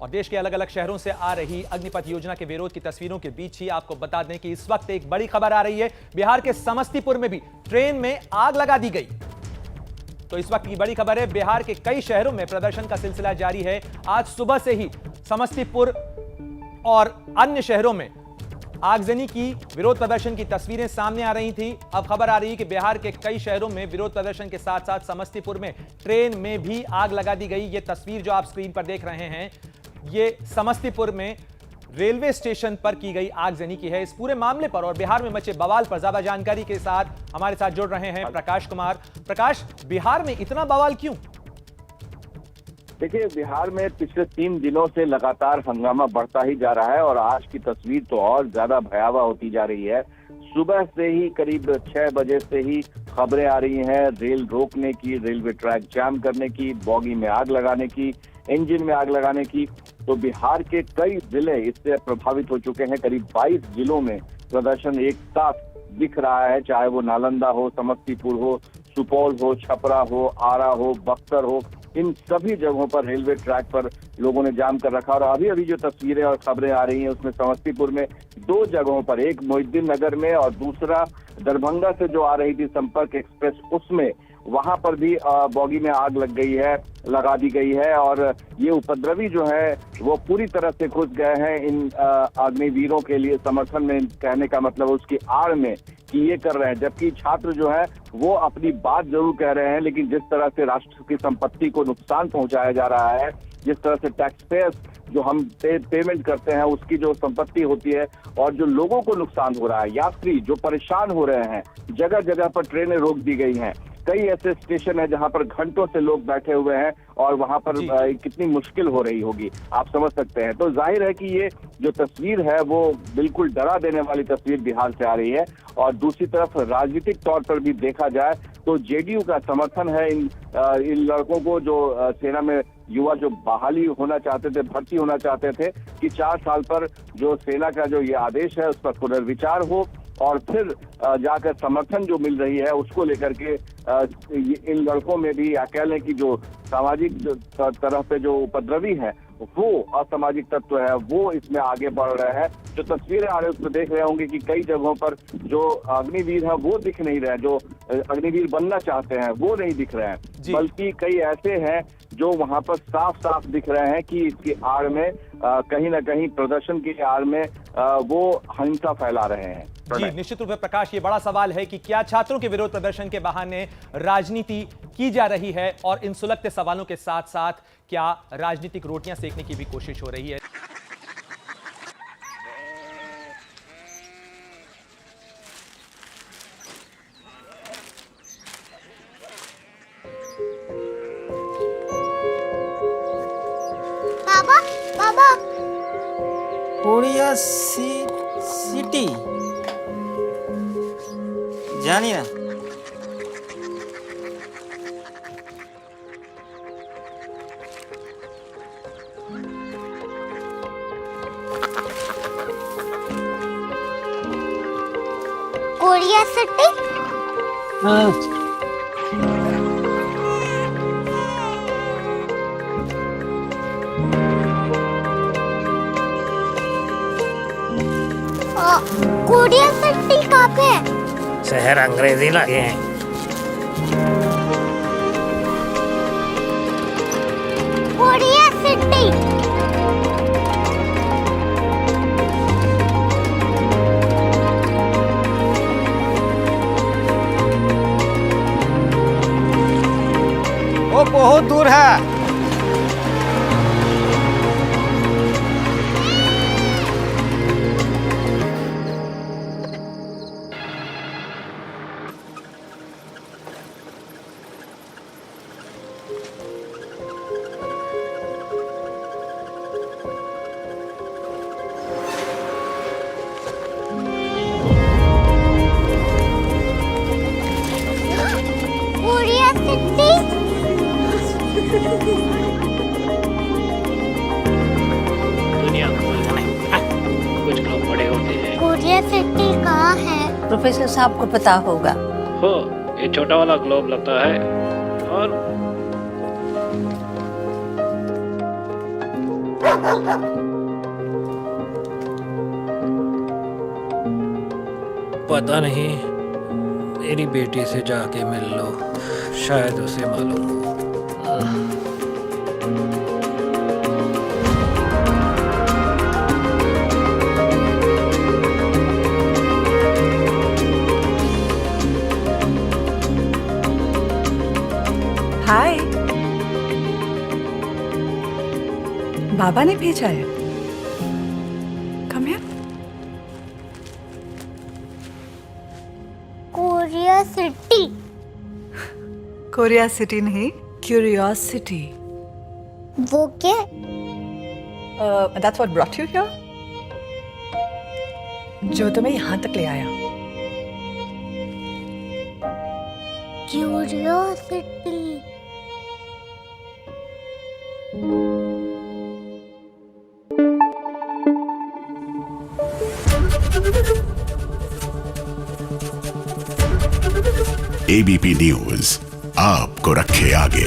और देश के अलग अलग शहरों से आ रही अग्निपथ योजना के विरोध की तस्वीरों के बीच ही आपको बता दें कि इस वक्त एक बड़ी खबर आ रही है। बिहार के समस्तीपुर में भी ट्रेन में आग लगा दी गई। तो इस वक्त की बड़ी खबर है, बिहार के कई शहरों में प्रदर्शन का सिलसिला जारी है। आज सुबह से ही समस्तीपुर और अन्य शहरों में आगजनी की विरोध प्रदर्शन की तस्वीरें सामने आ रही थी। अब खबर आ रही है कि बिहार के कई शहरों में विरोध प्रदर्शन के साथ साथ समस्तीपुर में ट्रेन में भी आग लगा दी गई। ये तस्वीर जो आप स्क्रीन पर देख रहे हैं, ये समस्तीपुर में रेलवे स्टेशन पर की गई आगजनी की है। इस पूरे मामले पर और बिहार में मचे बवाल पर ज्यादा जानकारी के साथ हमारे साथ जुड़ रहे हैं प्रकाश कुमार। प्रकाश, बिहार में इतना बवाल क्यों? देखिए, बिहार में पिछले 3 दिनों से लगातार हंगामा बढ़ता ही जा रहा है और आज की तस्वीर तो और ज्यादा भयावह होती जा रही है। सुबह से ही करीब 6 बजे से ही खबरें आ रही हैं रेल रोकने की, रेलवे ट्रैक जाम करने की, बॉगी में आग लगाने की, इंजन में आग लगाने की। तो बिहार के कई जिले इससे प्रभावित हो चुके हैं। करीब 22 जिलों में प्रदर्शन एक साथ दिख रहा है, चाहे वो नालंदा हो, समस्तीपुर हो, सुपौल हो, छपरा हो, आरा हो, बक्सर हो। इन सभी जगहों पर रेलवे ट्रैक पर लोगों ने जाम कर रखा। और अभी अभी जो तस्वीरें और खबरें आ रही हैं उसमें समस्तीपुर में 2 जगहों पर, एक मोहिउद्दीन नगर में और दूसरा दरभंगा से जो आ रही थी संपर्क एक्सप्रेस, उसमें वहां पर भी बॉगी में आग लगा दी गई है। और ये उपद्रवी जो है वो पूरी तरह से घुस गए हैं इन अग्निवीरों के लिए समर्थन में। कहने का मतलब उसकी आड़ में कि ये कर रहे हैं, जबकि छात्र जो है वो अपनी बात जरूर कह रहे हैं, लेकिन जिस तरह से राष्ट्र की संपत्ति को नुकसान पहुंचाया जा रहा है, जिस तरह से टैक्स पेयर्स जो हम पेमेंट करते हैं उसकी जो संपत्ति होती है और जो लोगों को नुकसान हो रहा है, यात्री जो परेशान हो रहे हैं, जगह जगह पर ट्रेनें रोक दी गई हैं। कई ऐसे स्टेशन है जहां पर घंटों से लोग बैठे हुए हैं और वहां पर कितनी मुश्किल हो रही होगी, आप समझ सकते हैं। तो जाहिर है कि ये जो तस्वीर है वो बिल्कुल डरा देने वाली तस्वीर बिहार से आ रही है। और दूसरी तरफ राजनीतिक तौर पर भी देखा जाए तो जेडीयू का समर्थन है इन लड़कों को जो सेना में युवा जो बहाली होना चाहते थे, भर्ती होना चाहते थे, कि 4 साल पर जो सेना का जो ये आदेश है उस पर पुनर्विचार हो और फिर जाकर समर्थन जो मिल रही है उसको लेकर के इन लड़कों में भी कह लें कि जो सामाजिक तरह पे जो उपद्रवी है, वो असामाजिक तत्व है, वो इसमें आगे बढ़ रहे हैं। जो तस्वीरें आ रही है उसमें देख रहे होंगे कि कई जगहों पर जो अग्निवीर है वो दिख नहीं रहे हैं, जो अग्निवीर बनना चाहते हैं वो नहीं दिख रहे हैं, बल्कि कई ऐसे हैं जो वहां पर साफ साफ दिख रहे हैं कि इसकी आड़ में कहीं ना कहीं प्रदर्शन की आड़ में वो हिंसा फैला रहे हैं। जी, निश्चित रूप से प्रकाश, ये बड़ा सवाल है कि क्या छात्रों के विरोध प्रदर्शन के बहाने राजनीति की जा रही है और इन सुलगते सवालों के साथ साथ क्या राजनीतिक रोटियां सेकने की भी कोशिश हो रही है। बाबा बाबा कोरिया सिटी जानी ना? Korea city? कोरिया सिटी कहाँ पे है? शहर अंग्रेजी लगे हैं। Korea city. वो बहुत दूर है। Korea city. दुनिया कुछ लोग बड़े होते हैं। कोरिया सिटी कहाँ है? प्रोफेसर साहब को पता होगा। हो, ये छोटा वाला ग्लोब लगता है और पता नहीं, मेरी बेटी से जाके मिल लो, शायद उसे मालूम हो। हाय, बाबा ने भेजा है। Come here. Korea city. Korea city नहीं, क्यूरियोसिटी। वो क्या? That's what brought you here? जो तुम्हें यहाँ तक ले आया। क्यूरियोसिटी। एबीपी न्यूज आपको रखे आगे।